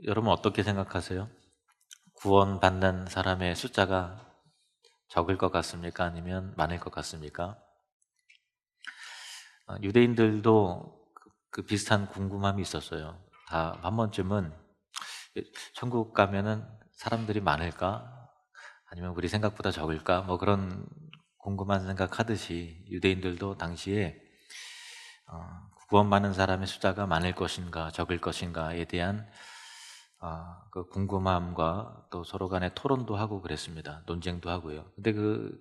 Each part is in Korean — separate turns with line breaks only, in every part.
여러분 어떻게 생각하세요? 구원받는 사람의 숫자가 적을 것 같습니까? 아니면 많을 것 같습니까? 유대인들도 그 비슷한 궁금함이 있었어요. 다 한 번쯤은 천국 가면은 사람들이 많을까? 아니면 우리 생각보다 적을까? 뭐 그런 궁금한 생각하듯이 유대인들도 당시에 구원받는 사람의 숫자가 많을 것인가 적을 것인가에 대한 그 궁금함과 또 서로 간에 토론도 하고 그랬습니다. 논쟁도 하고요. 근데 그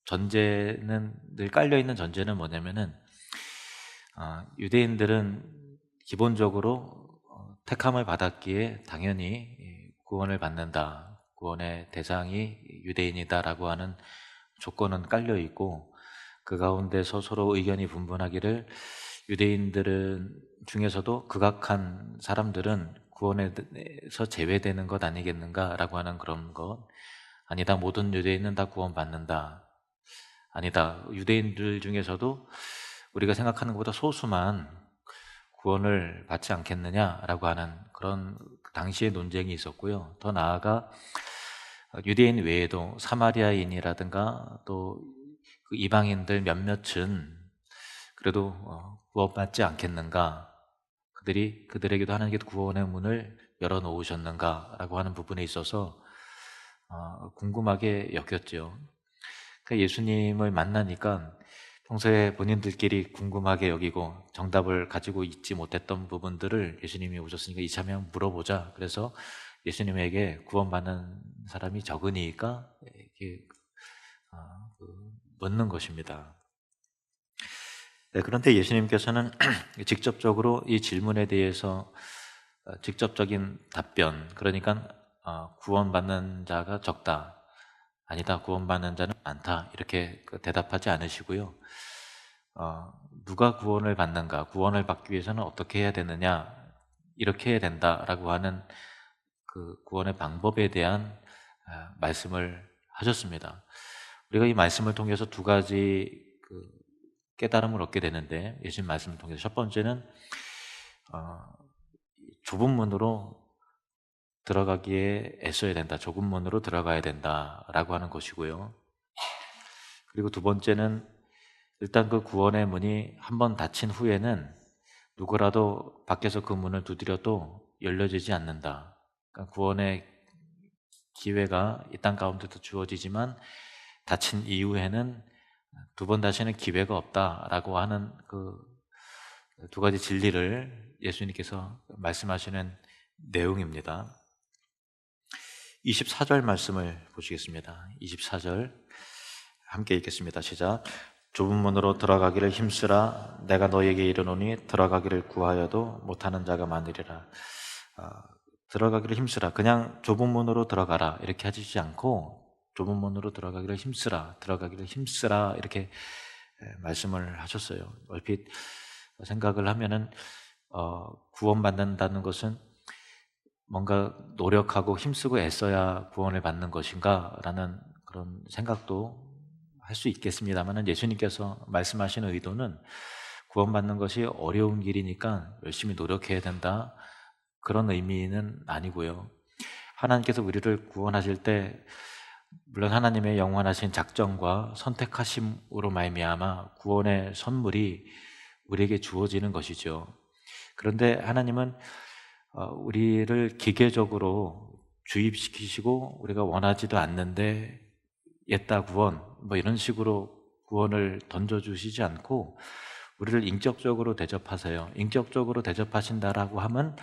전제는 늘 깔려 있는 전제는 뭐냐면은 유대인들은 기본적으로 택함을 받았기에 당연히 구원을 받는다. 구원의 대상이 유대인이다라고 하는 조건은 깔려 있고 그 가운데서 서로 의견이 분분하기를 유대인들은 중에서도 극악한 사람들은 구원에서 제외되는 것 아니겠는가라고 하는 그런 것. 아니다, 모든 유대인은 다 구원받는다. 아니다, 유대인들 중에서도 우리가 생각하는 것보다 소수만 구원을 받지 않겠느냐라고 하는 그런 당시의 논쟁이 있었고요. 더 나아가 유대인 외에도 사마리아인이라든가 또 그 이방인들 몇몇은 그래도 구원받지 않겠는가? 그들에게도 하나님께서 구원의 문을 열어놓으셨는가라고 하는 부분에 있어서 궁금하게 여겼죠. 그러니까 예수님을 만나니까 평소에 본인들끼리 궁금하게 여기고 정답을 가지고 있지 못했던 부분들을 예수님이 오셨으니까 이참에 한번 물어보자. 그래서 예수님에게 구원받는 사람이 적으니까 이렇게 그 묻는 것입니다. 네, 그런데 예수님께서는 직접적으로 이 질문에 대해서 직접적인 답변, 그러니까 구원받는 자가 적다, 아니다, 구원받는 자는 많다, 이렇게 대답하지 않으시고요. 누가 구원을 받는가, 구원을 받기 위해서는 어떻게 해야 되느냐, 이렇게 해야 된다라고 하는 그 구원의 방법에 대한 말씀을 하셨습니다. 우리가 이 말씀을 통해서 두 가지 그 깨달음을 얻게 되는데, 예수님 말씀을 통해서 첫 번째는 좁은 문으로 들어가기에 애써야 된다, 좁은 문으로 들어가야 된다라고 하는 것이고요. 그리고 두 번째는 일단 그 구원의 문이 한번 닫힌 후에는 누구라도 밖에서 그 문을 두드려도 열려지지 않는다. 그러니까 구원의 기회가 이 땅 가운데도 주어지지만 닫힌 이후에는 두 번 다시는 기회가 없다라고 하는 그 두 가지 진리를 예수님께서 말씀하시는 내용입니다. 24절 말씀을 보시겠습니다. 24절 함께 읽겠습니다. 시작. 좁은 문으로 들어가기를 힘쓰라. 내가 너에게 이르노니 들어가기를 구하여도 못하는 자가 많으리라. 들어가기를 힘쓰라. 그냥 좁은 문으로 들어가라 이렇게 하시지 않고 좁은 문으로 들어가기를 힘쓰라, 들어가기를 힘쓰라 이렇게 말씀을 하셨어요. 얼핏 생각을 하면은 구원받는다는 것은 뭔가 노력하고 힘쓰고 애써야 구원을 받는 것인가 라는 그런 생각도 할 수 있겠습니다만 예수님께서 말씀하시는 의도는 구원받는 것이 어려운 길이니까 열심히 노력해야 된다, 그런 의미는 아니고요. 하나님께서 우리를 구원하실 때 물론 하나님의 영원하신 작정과 선택하심으로 말미암아 구원의 선물이 우리에게 주어지는 것이죠. 그런데 하나님은 우리를 기계적으로 주입시키시고 우리가 원하지도 않는데 옛다 구원 뭐 이런 식으로 구원을 던져주시지 않고 우리를 인격적으로 대접하세요. 인격적으로 대접하신다라고 하면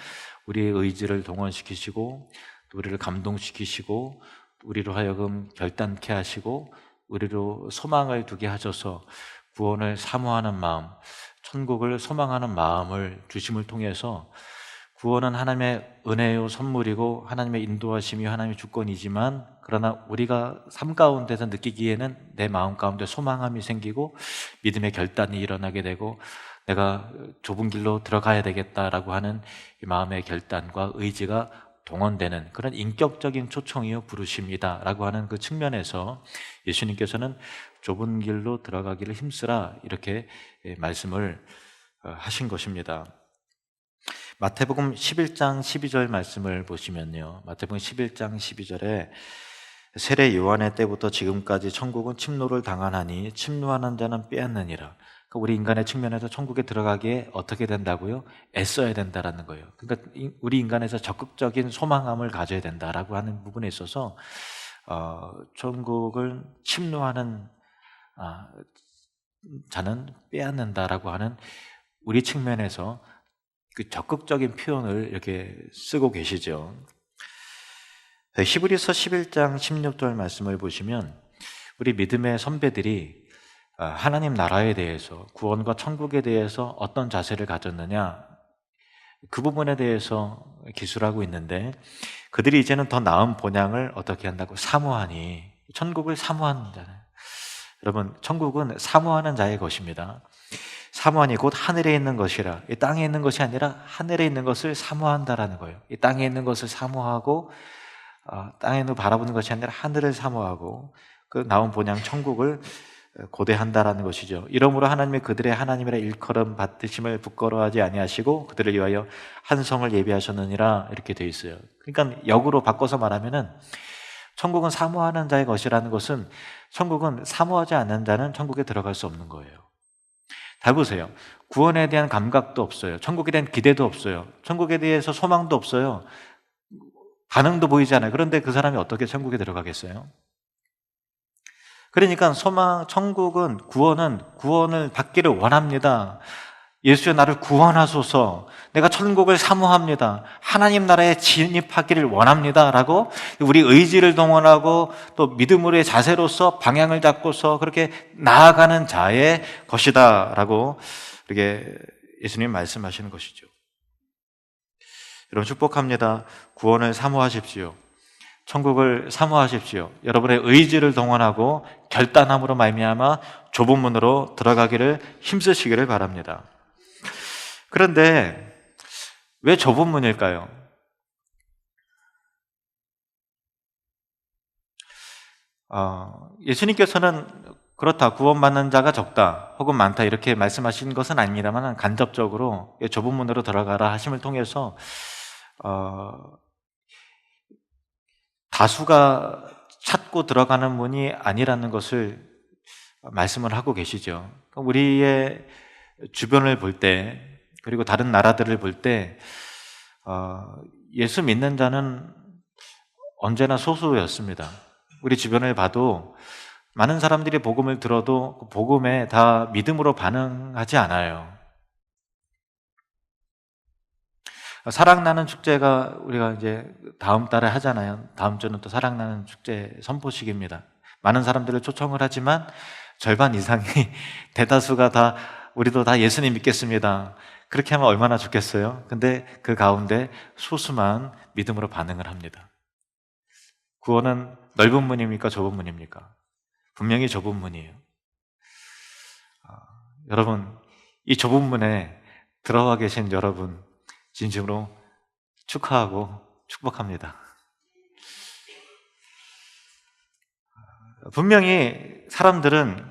우리의 의지를 동원시키시고 또 우리를 감동시키시고 우리로 하여금 결단케 하시고 우리로 소망을 두게 하셔서 구원을 사모하는 마음, 천국을 소망하는 마음을 주심을 통해서 구원은 하나님의 은혜요 선물이고 하나님의 인도하심이 하나님의 주권이지만 그러나 우리가 삶 가운데서 느끼기에는 내 마음 가운데 소망함이 생기고 믿음의 결단이 일어나게 되고 내가 좁은 길로 들어가야 되겠다라고 하는 이 마음의 결단과 의지가 동원되는 그런 인격적인 초청이요 부르심이다 라고 하는 그 측면에서 예수님께서는 좁은 길로 들어가기를 힘쓰라 이렇게 말씀을 하신 것입니다. 마태복음 11장 12절 말씀을 보시면요, 마태복음 11장 12절에 세례 요한의 때부터 지금까지 천국은 침노를 당하나니 침노하는 자는 빼앗느니라. 그러니까 우리 인간의 측면에서 천국에 들어가기에 어떻게 된다고요? 애써야 된다라는 거예요. 그러니까 우리 인간에서 적극적인 소망함을 가져야 된다라고 하는 부분에 있어서 천국을 침노하는 자는 빼앗는다라고 하는 우리 측면에서 그 적극적인 표현을 이렇게 쓰고 계시죠. 히브리서 11장 16절 말씀을 보시면 우리 믿음의 선배들이 하나님 나라에 대해서, 구원과 천국에 대해서 어떤 자세를 가졌느냐, 그 부분에 대해서 기술하고 있는데, 그들이 이제는 더 나은 본향을 어떻게 한다고? 사모하니. 천국을 사모하는 자는, 여러분, 천국은 사모하는 자의 것입니다. 사모하니 곧 하늘에 있는 것이라. 이 땅에 있는 것이 아니라 하늘에 있는 것을 사모한다라는 거예요. 이 땅에 있는 것을 사모하고, 땅에 있는 바라보는 것이 아니라 하늘을 사모하고, 그 나온 본향 천국을 고대한다라는 것이죠. 이러므로 하나님이 그들의 하나님이라 일컬음 받으심을 부끄러워하지 아니하시고 그들을 위하여 한 성을 예비하셨느니라, 이렇게 되어 있어요. 그러니까 역으로 바꿔서 말하면은, 천국은 사모하는 자의 것이라는 것은, 천국은 사모하지 않는 자는 천국에 들어갈 수 없는 거예요. 잘 보세요. 구원에 대한 감각도 없어요. 천국에 대한 기대도 없어요. 천국에 대해서 소망도 없어요. 반응도 보이지 않아요. 그런데 그 사람이 어떻게 천국에 들어가겠어요? 그러니까 천국은, 구원을 받기를 원합니다. 예수여 나를 구원하소서, 내가 천국을 사모합니다, 하나님 나라에 진입하기를 원합니다 라고 우리 의지를 동원하고 또 믿음으로의 자세로서 방향을 잡고서 그렇게 나아가는 자의 것이다 라고 이렇게 예수님 말씀하시는 것이죠. 여러분, 축복합니다. 구원을 사모하십시오. 천국을 사모하십시오. 여러분의 의지를 동원하고 결단함으로 말미암아 좁은 문으로 들어가기를 힘쓰시기를 바랍니다. 그런데 왜 좁은 문일까요? 예수님께서는 그렇다, 구원받는 자가 적다 혹은 많다 이렇게 말씀하신 것은 아닙니다만, 간접적으로 좁은 문으로 들어가라 하심을 통해서 다수가 찾고 들어가는 문이 아니라는 것을 말씀을 하고 계시죠. 우리의 주변을 볼 때, 그리고 다른 나라들을 볼 때 예수 믿는 자는 언제나 소수였습니다. 우리 주변을 봐도 많은 사람들이 복음을 들어도 그 복음에 다 믿음으로 반응하지 않아요. 사랑나는 축제가 우리가 이제 다음 달에 하잖아요. 다음 주는 또 사랑나는 축제 선포식입니다. 많은 사람들을 초청을 하지만 절반 이상이 대다수가 다 우리도 다 예수님 믿겠습니다, 그렇게 하면 얼마나 좋겠어요. 근데 그 가운데 소수만 믿음으로 반응을 합니다. 구원은 넓은 문입니까, 좁은 문입니까? 분명히 좁은 문이에요. 여러분, 이 좁은 문에 들어와 계신 여러분 진심으로 축하하고 축복합니다. 분명히 사람들은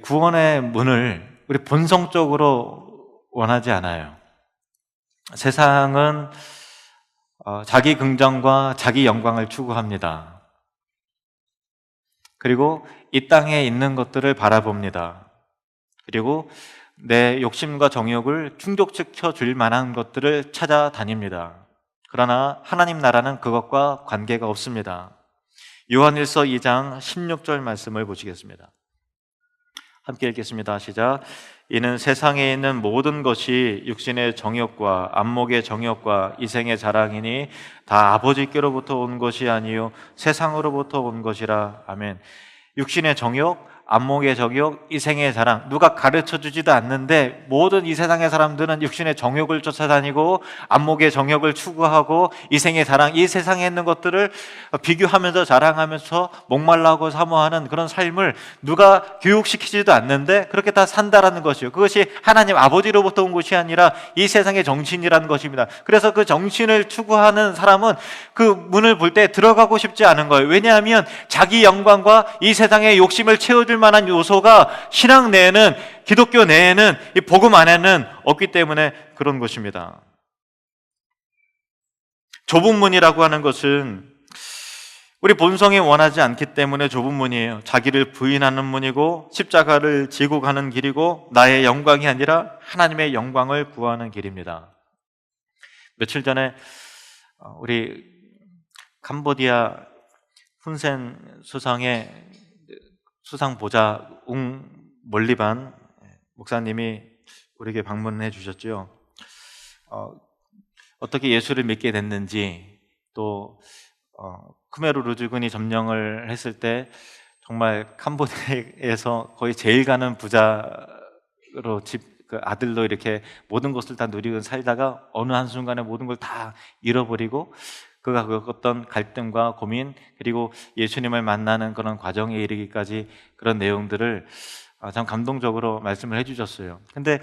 구원의 문을 우리 본성적으로 원하지 않아요. 세상은 자기 긍정과 자기 영광을 추구합니다. 그리고 이 땅에 있는 것들을 바라봅니다. 그리고 내 욕심과 정욕을 충족시켜 줄 만한 것들을 찾아다닙니다. 그러나 하나님 나라는 그것과 관계가 없습니다. 요한일서 2장 16절 말씀을 보시겠습니다. 함께 읽겠습니다. 시작. 이는 세상에 있는 모든 것이 육신의 정욕과 안목의 정욕과 이생의 자랑이니 다 아버지께로부터 온 것이 아니요 세상으로부터 온 것이라. 아멘. 육신의 정욕, 안목의 정욕, 이생의 자랑, 누가 가르쳐주지도 않는데 모든 이 세상의 사람들은 육신의 정욕을 쫓아다니고 안목의 정욕을 추구하고 이생의 자랑, 이 세상에 있는 것들을 비교하면서 자랑하면서 목말라하고 사모하는 그런 삶을 누가 교육시키지도 않는데 그렇게 다 산다라는 것이요, 그것이 하나님 아버지로부터 온 것이 아니라 이 세상의 정신이라는 것입니다. 그래서 그 정신을 추구하는 사람은 그 문을 볼 때 들어가고 싶지 않은 거예요. 왜냐하면 자기 영광과 이 세상의 욕심을 채워줄 만한 요소가 신앙 내에는, 기독교 내에는, 이 복음 안에는 없기 때문에 그런 것입니다.
좁은 문이라고 하는 것은 우리 본성이 원하지 않기 때문에 좁은 문이에요. 자기를 부인하는 문이고 십자가를 지고 가는 길이고 나의 영광이 아니라 하나님의 영광을 구하는 길입니다. 며칠 전에 우리 캄보디아 훈센 수상의 수상 보좌 웅 몰리반 목사님이 우리에게 방문해 주셨죠. 어떻게 예수를 믿게 됐는지, 또 크메르 루즈군이 점령을 했을 때 정말 캄보디아에서 거의 제일 가는 부자로 그 아들로 이렇게 모든 것을 다 누리고 살다가 어느 한순간에 모든 걸 다 잃어버리고 그가 겪었던 갈등과 고민, 그리고 예수님을 만나는 그런 과정에 이르기까지 그런 내용들을 참 감동적으로 말씀을 해주셨어요. 근데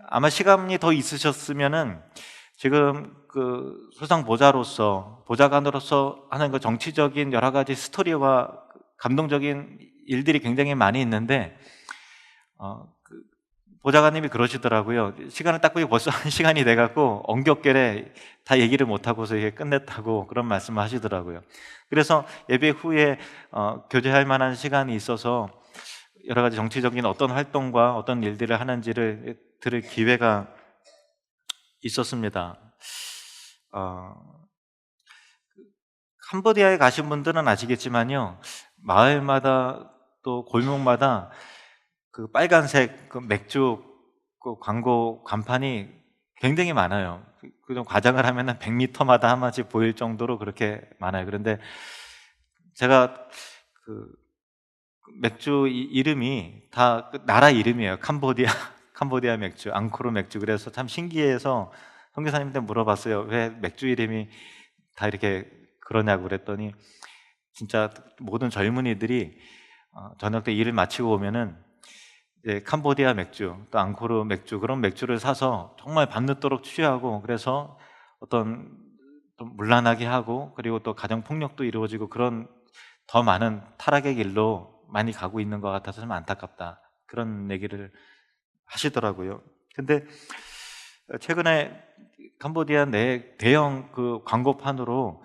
아마 시간이 더 있으셨으면은 지금 그 수상 보좌관으로서 하는 그 정치적인 여러 가지 스토리와 감동적인 일들이 굉장히 많이 있는데, 그 보좌관님이 그러시더라고요. 시간을 딱 보니 벌써 한 시간이 돼갖고 엉겹결에 다 얘기를 못하고서 이게 끝냈다고 그런 말씀을 하시더라고요. 그래서 예배 후에 교제할 만한 시간이 있어서 여러 가지 정치적인 어떤 활동과 어떤 일들을 하는지를 들을 기회가 있었습니다. 캄보디아에 가신 분들은 아시겠지만요, 마을마다 또 골목마다 그 빨간색 그 맥주 그 광고 간판이 굉장히 많아요. 그 좀 과장을 하면은 100m마다 한 번씩 보일 정도로 그렇게 많아요. 그런데 제가 그 맥주 이름이 다 그 나라 이름이에요. 캄보디아 맥주, 앙코르 맥주. 그래서 참 신기해서 선교사님한테 물어봤어요. 왜 맥주 이름이 다 이렇게 그러냐고 그랬더니, 진짜 모든 젊은이들이 저녁 때 일을 마치고 오면은 이제 캄보디아 맥주, 또 앙코르 맥주, 그런 맥주를 사서 정말 밤늦도록 취하고, 그래서 어떤 좀 문란하게 하고, 그리고 또 가정 폭력도 이루어지고, 그런 더 많은 타락의 길로 많이 가고 있는 것 같아서 좀 안타깝다, 그런 얘기를 하시더라고요. 근데 최근에 캄보디아 내 대형 그 광고판으로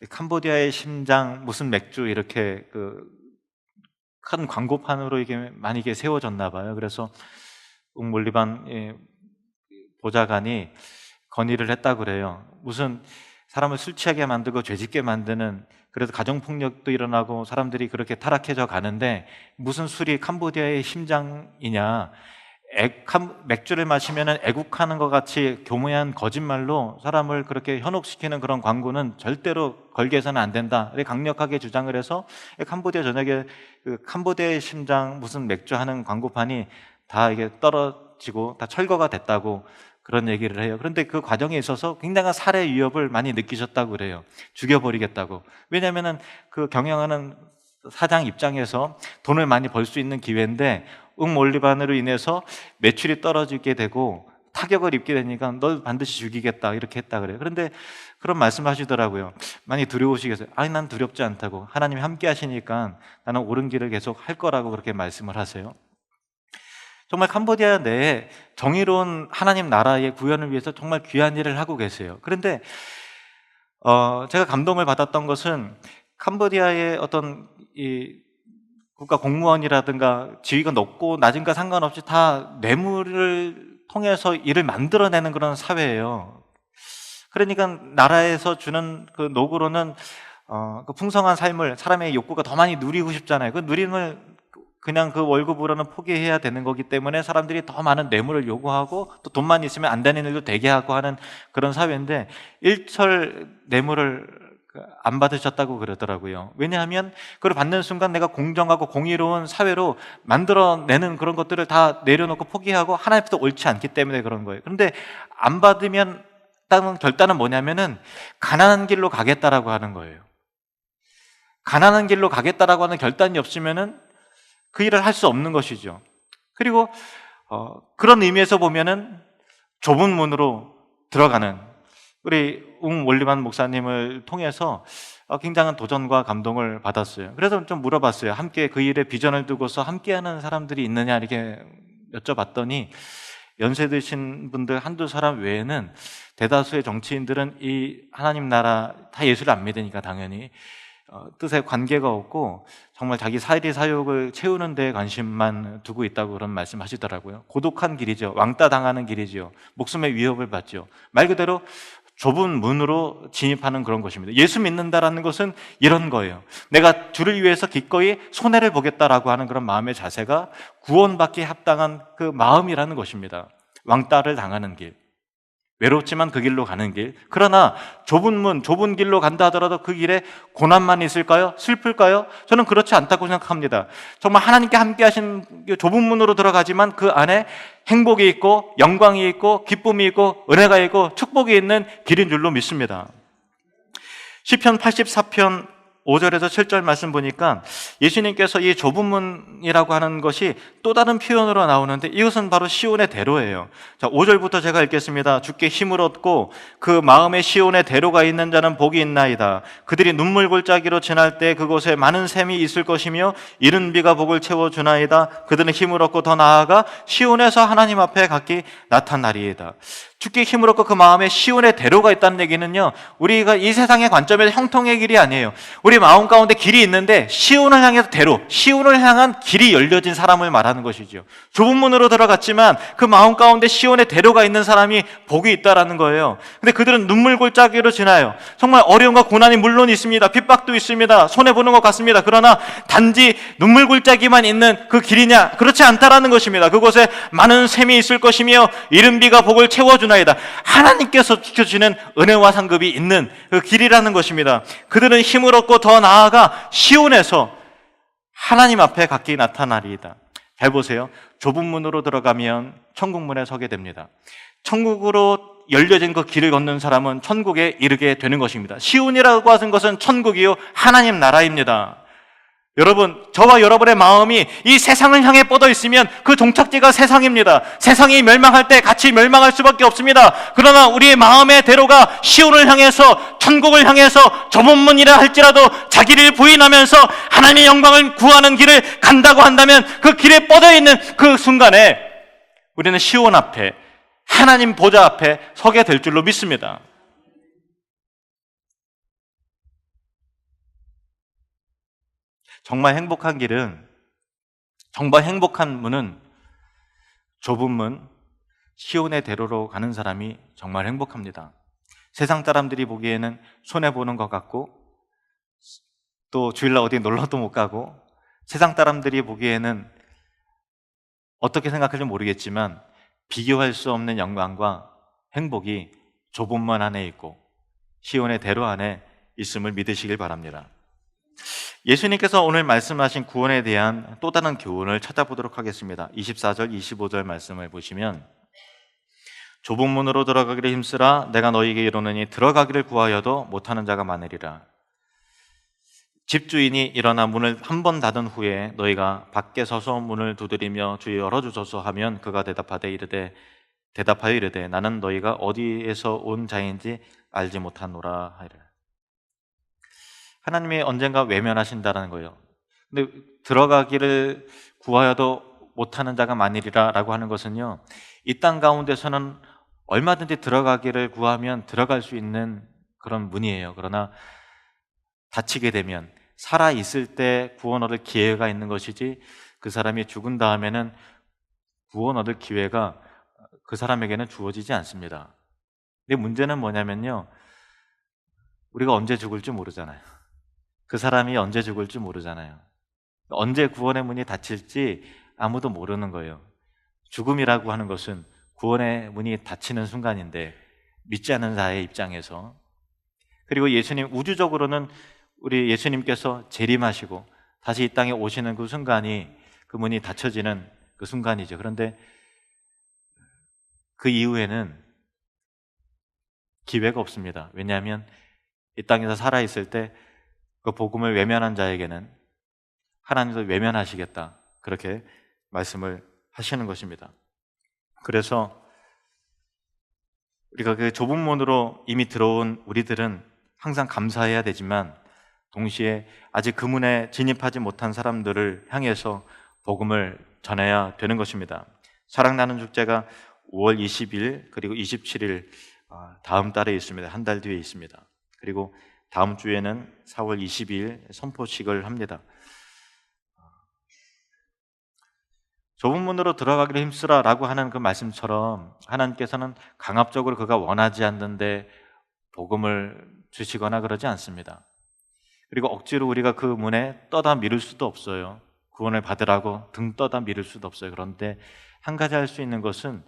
캄보디아의 심장 무슨 맥주 이렇게 그 큰 광고판으로 이게 많이 이게 세워졌나 봐요. 그래서 웅몰리반 보좌관이 건의를 했다 그래요. 무슨 사람을 술 취하게 만들고 죄짓게 만드는, 그래서 가정폭력도 일어나고 사람들이 그렇게 타락해져 가는데 무슨 술이 캄보디아의 심장이냐, 맥주를 마시면 애국하는 것 같이 교묘한 거짓말로 사람을 그렇게 현혹시키는 그런 광고는 절대로 걸게 해서는 안 된다, 강력하게 주장을 해서 캄보디아 전역에 그 캄보디아의 심장 무슨 맥주 하는 광고판이 다 이게 떨어지고 다 철거가 됐다고 그런 얘기를 해요. 그런데 그 과정에 있어서 굉장한 살해 위협을 많이 느끼셨다고 그래요. 죽여버리겠다고. 왜냐하면 그 경영하는 사장 입장에서 돈을 많이 벌 수 있는 기회인데 웅몰리반으로 인해서 매출이 떨어지게 되고 타격을 입게 되니까 널 반드시 죽이겠다, 이렇게 했다 그래요. 그런데 그런 말씀을 하시더라고요. 많이 두려우시겠어요? 아니, 난 두렵지 않다고. 하나님이 함께 하시니까 나는 옳은 길을 계속 할 거라고 그렇게 말씀을 하세요. 정말 캄보디아 내에 정의로운 하나님 나라의 구현을 위해서 정말 귀한 일을 하고 계세요. 그런데 제가 감동을 받았던 것은 캄보디아의 어떤 이 국가 공무원이라든가 지위가 높고 낮은가 상관없이 다 뇌물을 통해서 일을 만들어내는 그런 사회예요. 그러니까 나라에서 주는 그 노고로는 그 풍성한 삶을, 사람의 욕구가 더 많이 누리고 싶잖아요. 그 누림을 그냥 그 월급으로는 포기해야 되는 거기 때문에 사람들이 더 많은 뇌물을 요구하고, 또 돈만 있으면 안 되는 일도 되게 하고 하는 그런 사회인데, 일철 뇌물을 안 받으셨다고 그러더라고요. 왜냐하면 그걸 받는 순간 내가 공정하고 공의로운 사회로 만들어내는 그런 것들을 다 내려놓고 포기하고 하나님 앞에서 옳지 않기 때문에 그런 거예요. 그런데 안 받으면 결단은 뭐냐면은 가난한 길로 가겠다라고 하는 거예요. 가난한 길로 가겠다라고 하는 결단이 없으면은 그 일을 할 수 없는 것이죠. 그리고 그런 의미에서 보면은 좁은 문으로 들어가는 우리 웅몰리반 목사님을 통해서 굉장한 도전과 감동을 받았어요. 그래서 좀 물어봤어요. 함께 그 일에 비전을 두고서 함께하는 사람들이 있느냐, 이렇게 여쭤봤더니 연세 드신 분들 한두 사람 외에는 대다수의 정치인들은 이 하나님 나라 다 예수를 안 믿으니까 당연히 뜻에 관계가 없고 정말 자기 사리 사욕을 채우는 데 관심만 두고 있다고 그런 말씀 하시더라고요. 고독한 길이죠. 왕따 당하는 길이죠. 목숨의 위협을 받죠. 말 그대로 좁은 문으로 진입하는 그런 것입니다. 예수 믿는다라는 것은 이런 거예요. 내가 주를 위해서 기꺼이 손해를 보겠다라고 하는 그런 마음의 자세가 구원받기에 합당한 그 마음이라는 것입니다. 왕따를 당하는 길, 외롭지만 그 길로 가는 길. 그러나 좁은 문, 좁은 길로 간다 하더라도 그 길에 고난만 있을까요? 슬플까요? 저는 그렇지 않다고 생각합니다. 정말 하나님께 함께 하신 좁은 문으로 들어가지만 그 안에 행복이 있고 영광이 있고 기쁨이 있고 은혜가 있고 축복이 있는 길인 줄로 믿습니다. 시편 84편 5절에서 7절 말씀 보니까 예수님께서 이 좁은 문이라고 하는 것이 또 다른 표현으로 나오는데 이것은 바로 시온의 대로예요. 자, 5절부터 제가 읽겠습니다. 주께 힘을 얻고 그 마음에 시온의 대로가 있는 자는 복이 있나이다. 그들이 눈물 골짜기로 지날 때 그곳에 많은 샘이 있을 것이며 이른 비가 복을 채워주나이다. 그들은 힘을 얻고 더 나아가 시온에서 하나님 앞에 각기 나타나리이다. 주께 힘을 얻고 그 마음에 시온의 대로가 있다는 얘기는요, 우리가 이 세상의 관점에서 형통의 길이 아니에요. 우리 마음 가운데 길이 있는데 시온을 향해서 대로, 시온을 향한 길이 열려진 사람을 말하는 것이죠. 좁은 문으로 들어갔지만 그 마음 가운데 시온의 대로가 있는 사람이 복이 있다라는 거예요. 근데 그들은 눈물 골짜기로 지나요. 정말 어려움과 고난이 물론 있습니다. 핍박도 있습니다. 손해보는 것 같습니다. 그러나 단지 눈물 골짜기만 있는 그 길이냐? 그렇지 않다라는 것입니다. 그곳에 많은 샘이 있을 것이며 이른 비가 복을 채워주나이다. 하나님께서 지켜주시는 은혜와 상급이 있는 그 길이라는 것입니다. 그들은 힘을 얻고 더 나아가 시온에서 하나님 앞에 각기 나타나리이다. 잘 보세요. 좁은 문으로 들어가면 천국 문에 서게 됩니다. 천국으로 열려진 그 길을 걷는 사람은 천국에 이르게 되는 것입니다. 시온이라고 하는 것은 천국이요 하나님 나라입니다. 여러분, 저와 여러분의 마음이 이 세상을 향해 뻗어 있으면 그 종착지가 세상입니다. 세상이 멸망할 때 같이 멸망할 수밖에 없습니다. 그러나 우리의 마음의 대로가 시온을 향해서, 천국을 향해서 좁은 문이라 할지라도 자기를 부인하면서 하나님의 영광을 구하는 길을 간다고 한다면 그 길에 뻗어 있는 그 순간에 우리는 시온 앞에, 하나님 보좌 앞에 서게 될 줄로 믿습니다. 정말 행복한 길은, 정말 행복한 문은 좁은 문, 시온의 대로로 가는 사람이 정말 행복합니다. 세상 사람들이 보기에는 손해보는 것 같고 또 주일날 어디 놀러도 못 가고 세상 사람들이 보기에는 어떻게 생각할지 모르겠지만 비교할 수 없는 영광과 행복이 좁은 문 안에 있고 시온의 대로 안에 있음을 믿으시길 바랍니다. 예수님께서 오늘 말씀하신 구원에 대한 또 다른 교훈을 찾아보도록 하겠습니다. 24절, 25절 말씀을 보시면 좁은 문으로 들어가기를 힘쓰라. 내가 너희에게 이르노니 들어가기를 구하여도 못하는 자가 많으리라. 집주인이 일어나 문을 한 번 닫은 후에 너희가 밖에 서서 문을 두드리며 주여 열어주소서 하면 그가 대답하여 이르되 나는 너희가 어디에서 온 자인지 알지 못하노라 하리라. 하나님이 언젠가 외면하신다는 거예요. 근데 들어가기를 구하여도 못하는 자가 많으리라 라고 하는 것은요, 이 땅 가운데서는 얼마든지 들어가기를 구하면 들어갈 수 있는 그런 문이에요. 그러나 다치게 되면, 살아있을 때 구원 얻을 기회가 있는 것이지 그 사람이 죽은 다음에는 구원 얻을 기회가 그 사람에게는 주어지지 않습니다. 근데 문제는 뭐냐면요, 우리가 언제 죽을지 모르잖아요. 그 사람이 언제 죽을지 모르잖아요. 언제 구원의 문이 닫힐지 아무도 모르는 거예요. 죽음이라고 하는 것은 구원의 문이 닫히는 순간인데 믿지 않는 자의 입장에서, 그리고 예수님, 우주적으로는 우리 예수님께서 재림하시고 다시 이 땅에 오시는 그 순간이 그 문이 닫혀지는 그 순간이죠. 그런데 그 이후에는 기회가 없습니다. 왜냐하면 이 땅에서 살아있을 때 그 복음을 외면한 자에게는 하나님도 외면하시겠다, 그렇게 말씀을 하시는 것입니다. 그래서 우리가 그 좁은 문으로 이미 들어온 우리들은 항상 감사해야 되지만 동시에 아직 그 문에 진입하지 못한 사람들을 향해서 복음을 전해야 되는 것입니다. 사랑 나눈 축제가 5월 20일 그리고 27일 다음 달에 있습니다. 한 달 뒤에 있습니다. 그리고 다음 주에는 4월 22일 선포식을 합니다. 좁은 문으로 들어가기를 힘쓰라 라고 하는 그 말씀처럼 하나님께서는 강압적으로 그가 원하지 않는데 복음을 주시거나 그러지 않습니다. 그리고 억지로 우리가 그 문에 떠다 미룰 수도 없어요. 구원을 받으라고 등 떠다 미룰 수도 없어요. 그런데 한 가지 할 수 있는 것은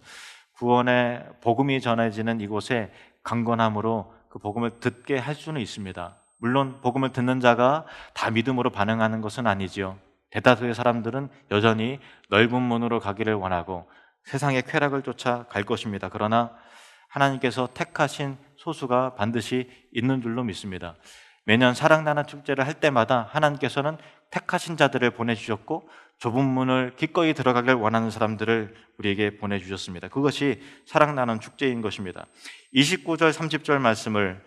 구원의 복음이 전해지는 이곳에 강건함으로 그 복음을 듣게 할 수는 있습니다. 물론 복음을 듣는 자가 다 믿음으로 반응하는 것은 아니지요. 대다수의 사람들은 여전히 넓은 문으로 가기를 원하고 세상의 쾌락을 쫓아 갈 것입니다. 그러나 하나님께서 택하신 소수가 반드시 있는 줄로 믿습니다. 매년 사랑나는 축제를 할 때마다 하나님께서는 택하신 자들을 보내주셨고 좁은 문을 기꺼이 들어가길 원하는 사람들을 우리에게 보내주셨습니다. 그것이 사랑나는 축제인 것입니다. 29절 30절 말씀을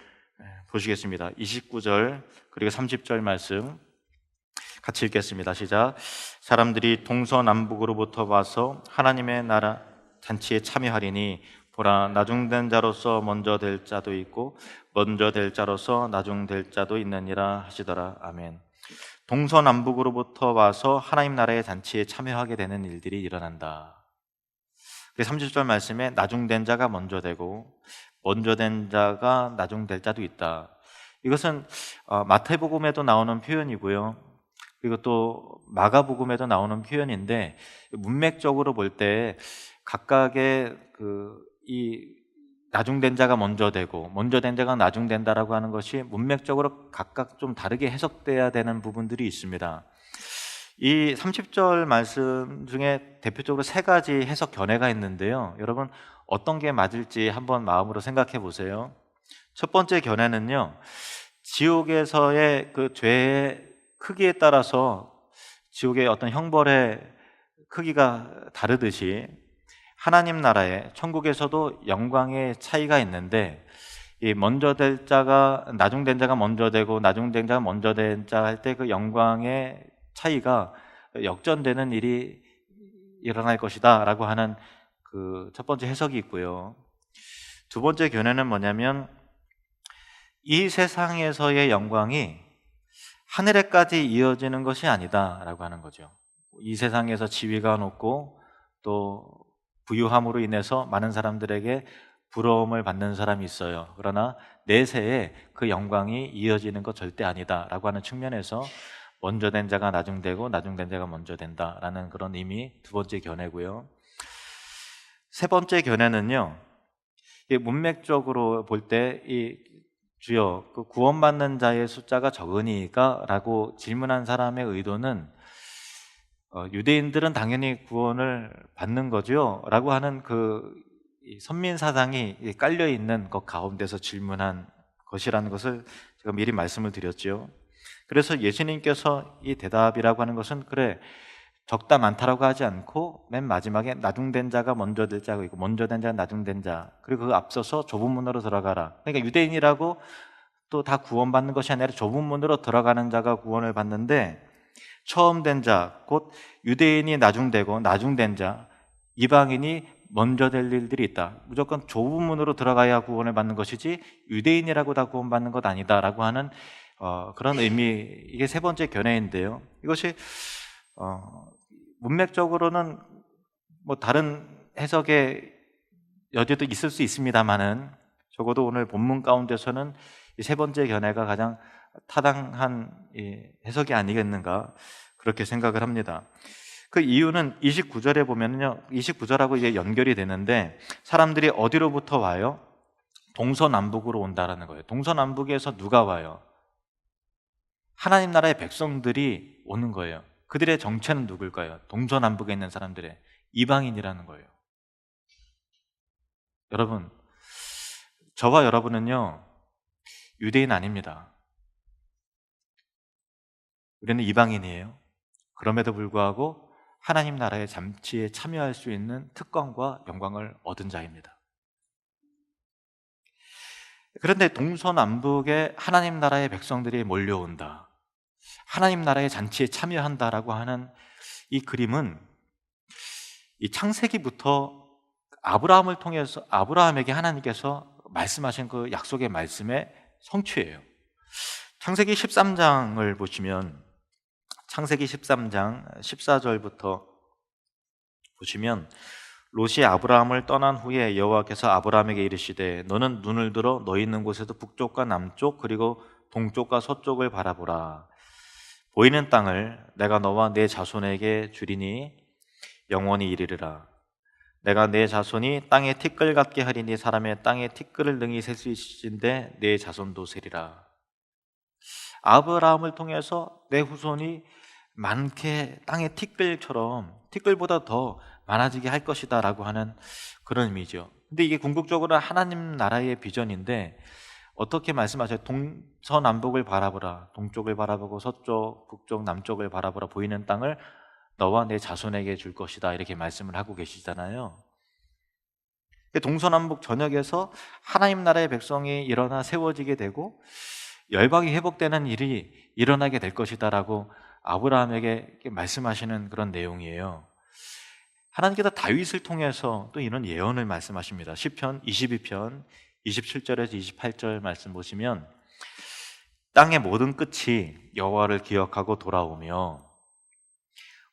보시겠습니다. 29절 그리고 30절 말씀 같이 읽겠습니다. 시작. 사람들이 동서남북으로부터 와서 하나님의 나라 잔치에 참여하리니 보라, 나중된 자로서 먼저 될 자도 있고 먼저 될 자로서 나중될 자도 있느니라 하시더라. 아멘. 동서남북으로부터 와서 하나님 나라의 잔치에 참여하게 되는 일들이 일어난다. 30절 말씀에 나중된 자가 먼저 되고 먼저 된 자가 나중될 자도 있다. 이것은 마태복음에도 나오는 표현이고요. 그리고 또 마가복음에도 나오는 표현인데 문맥적으로 볼 때 각각의 이 나중된 자가 먼저 되고 먼저 된 자가 나중된다라고 하는 것이 문맥적으로 각각 좀 다르게 해석돼야 되는 부분들이 있습니다. 이 30절 말씀 중에 대표적으로 세 가지 해석 견해가 있는데요. 여러분 어떤 게 맞을지 한번 마음으로 생각해 보세요. 첫 번째 견해는요, 지옥에서의 그 죄의 크기에 따라서 지옥의 어떤 형벌의 크기가 다르듯이 하나님 나라에 천국에서도 영광의 차이가 있는데 이 먼저 될 자가 나중된 자가 먼저 되고 나중된 자가 먼저 된 자 할 때 그 영광의 차이가 역전되는 일이 일어날 것이다 라고 하는 그 첫 번째 해석이 있고요. 두 번째 견해는 뭐냐면 이 세상에서의 영광이 하늘에까지 이어지는 것이 아니다 라고 하는 거죠. 이 세상에서 지위가 높고 또 부유함으로 인해서 많은 사람들에게 부러움을 받는 사람이 있어요. 그러나 내세에 그 영광이 이어지는 것 절대 아니다 라고 하는 측면에서 먼저 된 자가 나중되고 나중된 자가 먼저 된다라는 그런 의미, 두 번째 견해고요. 세 번째 견해는요, 문맥적으로 볼 때 이 주여 그 구원받는 자의 숫자가 적으니까 라고 질문한 사람의 의도는 유대인들은 당연히 구원을 받는 거죠 라고 하는 그 선민 사상이 깔려 있는 것 가운데서 질문한 것이라는 것을 제가 미리 말씀을 드렸죠. 그래서 예수님께서 이 대답이라고 하는 것은 그래 적다 많다라고 하지 않고 맨 마지막에 나중된 자가 먼저 될 자가 있고 먼저 된 자가 나중된 자, 그리고 그 앞서서 좁은 문으로 들어가라. 그러니까 유대인이라고 또 다 구원받는 것이 아니라 좁은 문으로 들어가는 자가 구원을 받는데 처음 된 자, 곧 유대인이 나중되고 나중된 자, 이방인이 먼저 될 일들이 있다. 무조건 좁은 문으로 들어가야 구원을 받는 것이지 유대인이라고 다 구원받는 것 아니다라고 하는 그런 의미, 이게 세 번째 견해인데요. 이것이 문맥적으로는 뭐 다른 해석의 여지도 있을 수 있습니다만은 적어도 오늘 본문 가운데서는 이 세 번째 견해가 가장 타당한 해석이 아니겠는가 그렇게 생각을 합니다. 그 이유는 29절에 보면요, 29절하고 이제 연결이 되는데 사람들이 어디로부터 와요? 동서남북으로 온다라는 거예요. 동서남북에서 누가 와요? 하나님 나라의 백성들이 오는 거예요. 그들의 정체는 누굴까요? 동서남북에 있는 사람들의 이방인이라는 거예요. 여러분, 저와 여러분은요 유대인 아닙니다. 우리는 이방인이에요. 그럼에도 불구하고 하나님 나라의 잔치에 참여할 수 있는 특권과 영광을 얻은 자입니다. 그런데 동서남북에 하나님 나라의 백성들이 몰려온다, 하나님 나라의 잔치에 참여한다라고 하는 이 그림은 이 창세기부터 아브라함을 통해서 아브라함에게 하나님께서 말씀하신 그 약속의 말씀의 성취예요. 창세기 13장을 보시면 창세기 13장 14절부터 보시면 롯이 아브라함을 떠난 후에 여호와께서 아브라함에게 이르시되 너는 눈을 들어 너 있는 곳에서 북쪽과 남쪽 그리고 동쪽과 서쪽을 바라보라. 보이는 땅을 내가 너와 네 자손에게 주리니 영원히 이르리라. 내가 네 자손이 땅에 티끌 같게 하리니 사람의 땅에 티끌을 능히 셀 수 있으신데 네 자손도 세리라. 아브라함을 통해서 내 후손이 많게 땅의 티끌처럼 티끌보다 더 많아지게 할 것이다 라고 하는 그런 의미죠. 근데 이게 궁극적으로 하나님 나라의 비전인데 어떻게 말씀하셔요? 동서남북을 바라보라. 동쪽을 바라보고 서쪽, 북쪽, 남쪽을 바라보라. 보이는 땅을 너와 내 자손에게 줄 것이다 이렇게 말씀을 하고 계시잖아요. 동서남북 전역에서 하나님 나라의 백성이 일어나 세워지게 되고 열방이 회복되는 일이 일어나게 될 것이다 라고 아브라함에게 말씀하시는 그런 내용이에요. 하나님께서 다윗을 통해서 또 이런 예언을 말씀하십니다. 시편 22편 27절에서 28절 말씀 보시면 땅의 모든 끝이 여호와를 기억하고 돌아오며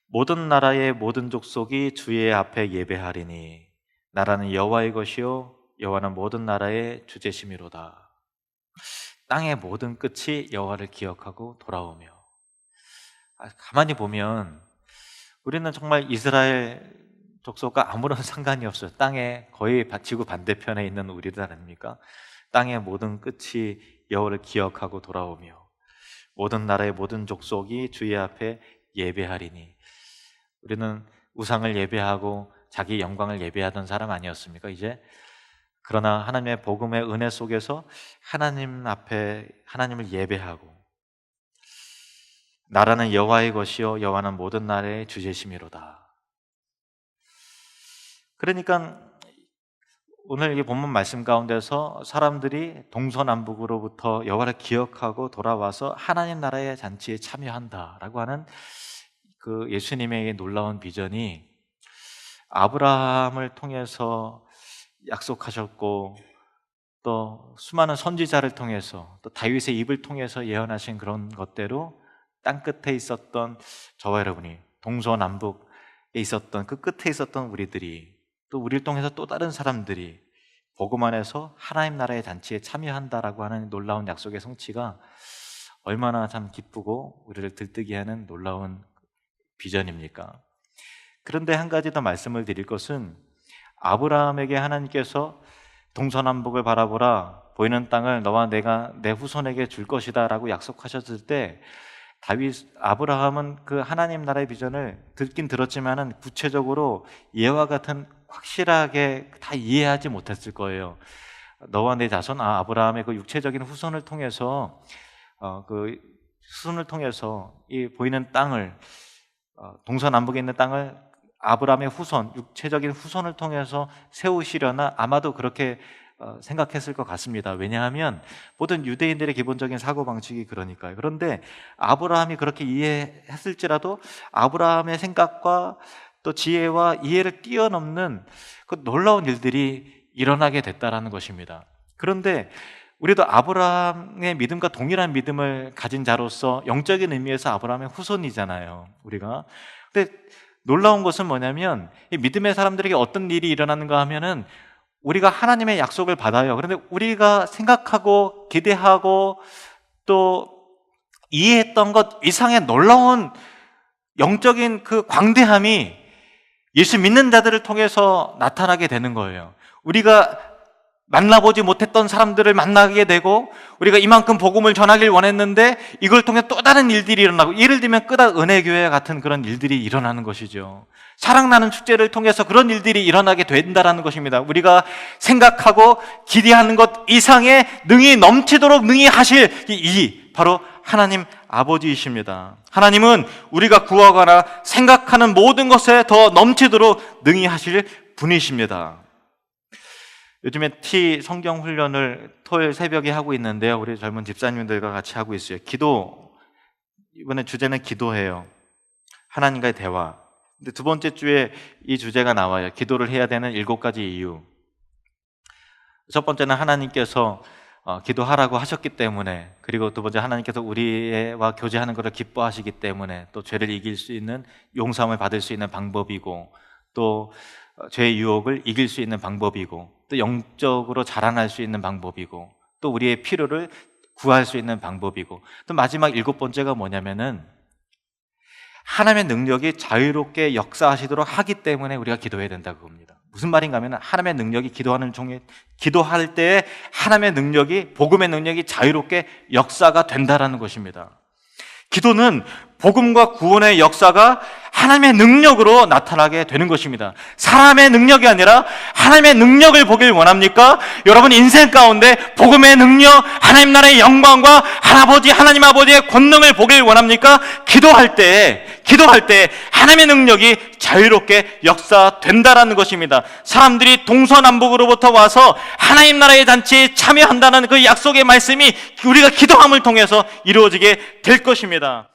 모든 나라의 모든 족속이 주의 앞에 예배하리니 나라는 여호와의 것이요 여호와는 모든 나라의 주제심이로다. 땅의 모든 끝이 여호와를 기억하고 돌아오며. 가만히 보면 우리는 정말 이스라엘 족속과 아무런 상관이 없어요. 땅에 거의 지구 반대편에 있는 우리들 아닙니까? 땅의 모든 끝이 여호와를 기억하고 돌아오며 모든 나라의 모든 족속이 주의 앞에 예배하리니. 우리는 우상을 예배하고 자기 영광을 예배하던 사람 아니었습니까? 이제 그러나 하나님의 복음의 은혜 속에서 하나님 앞에 하나님을 예배하고 나라는 여호와의 것이요 여호와는 모든 나라의 주제심이로다. 그러니까 오늘 이 본문 말씀 가운데서 사람들이 동서남북으로부터 여호와를 기억하고 돌아와서 하나님 나라의 잔치에 참여한다라고 하는 그 예수님의 놀라운 비전이 아브라함을 통해서 약속하셨고 또 수많은 선지자를 통해서 또 다윗의 입을 통해서 예언하신 그런 것대로 땅끝에 있었던 저와 여러분이 동서남북에 있었던 그 끝에 있었던 우리들이 또 우리를 통해서 또 다른 사람들이 복음 안에서 하나님 나라의 잔치에 참여한다라고 하는 놀라운 약속의 성취가 얼마나 참 기쁘고 우리를 들뜨게 하는 놀라운 비전입니까? 그런데 한 가지 더 말씀을 드릴 것은 아브라함에게 하나님께서 동서남북을 바라보라 보이는 땅을 너와 내가 내 후손에게 줄 것이다 라고 약속하셨을 때 아브라함은 그 하나님 나라의 비전을 듣긴 들었지만은 구체적으로 이와 같은 확실하게 다 이해하지 못했을 거예요. 너와 내 자손, 아브라함의 그 육체적인 후손을 통해서 그 후손을 통해서 이 보이는 땅을 동서남북에 있는 땅을 아브라함의 후손, 육체적인 후손을 통해서 세우시려나 아마도 그렇게 생각했을 것 같습니다. 왜냐하면 모든 유대인들의 기본적인 사고방식이 그러니까요. 그런데 아브라함이 그렇게 이해했을지라도 아브라함의 생각과 또 지혜와 이해를 뛰어넘는 그 놀라운 일들이 일어나게 됐다라는 것입니다. 그런데 우리도 아브라함의 믿음과 동일한 믿음을 가진 자로서 영적인 의미에서 아브라함의 후손이잖아요, 우리가. 근데 놀라운 것은 뭐냐면 이 믿음의 사람들에게 어떤 일이 일어나는가 하면은 우리가 하나님의 약속을 받아요. 그런데 우리가 생각하고 기대하고 또 이해했던 것 이상의 놀라운 영적인 그 광대함이 예수 믿는 자들을 통해서 나타나게 되는 거예요. 우리가 만나보지 못했던 사람들을 만나게 되고 우리가 이만큼 복음을 전하길 원했는데 이걸 통해 또 다른 일들이 일어나고, 예를 들면 끄다 은혜교회 같은 그런 일들이 일어나는 것이죠. 사랑나는 축제를 통해서 그런 일들이 일어나게 된다는 것입니다. 우리가 생각하고 기대하는 것 이상의 능히 넘치도록 능히 하실 이 바로 하나님 아버지이십니다. 하나님은 우리가 구하거나 생각하는 모든 것에 더 넘치도록 능히 하실 분이십니다. 요즘에 성경 훈련을 토요일 새벽에 하고 있는데요. 우리 젊은 집사님들과 같이 하고 있어요. 이번에 주제는 기도예요. 하나님과의 대화. 근데 두 번째 주에 이 주제가 나와요. 기도를 해야 되는 7가지 이유. 첫 번째는 하나님께서 기도하라고 하셨기 때문에, 그리고 두 번째 하나님께서 우리와 교제하는 것을 기뻐하시기 때문에, 또 죄를 이길 수 있는, 용서함을 받을 수 있는 방법이고, 또 죄의 유혹을 이길 수 있는 방법이고, 또 영적으로 자라날 수 있는 방법이고, 또 우리의 필요를 구할 수 있는 방법이고, 또 마지막 7번째가 뭐냐면은 하나님의 능력이 자유롭게 역사하시도록 하기 때문에 우리가 기도해야 된다고 합니다. 무슨 말인가 하면 하나님의 능력이 기도할 때 하나님의 능력이, 복음의 능력이 자유롭게 역사가 된다라는 것입니다. 기도는 복음과 구원의 역사가 하나님의 능력으로 나타나게 되는 것입니다. 사람의 능력이 아니라 하나님의 능력을 보길 원합니까? 여러분 인생 가운데 복음의 능력, 하나님 나라의 영광과 하나님 아버지의 권능을 보길 원합니까? 기도할 때 하나님의 능력이 자유롭게 역사된다라는 것입니다. 사람들이 동서남북으로부터 와서 하나님 나라의 잔치에 참여한다는 그 약속의 말씀이 우리가 기도함을 통해서 이루어지게 될 것입니다.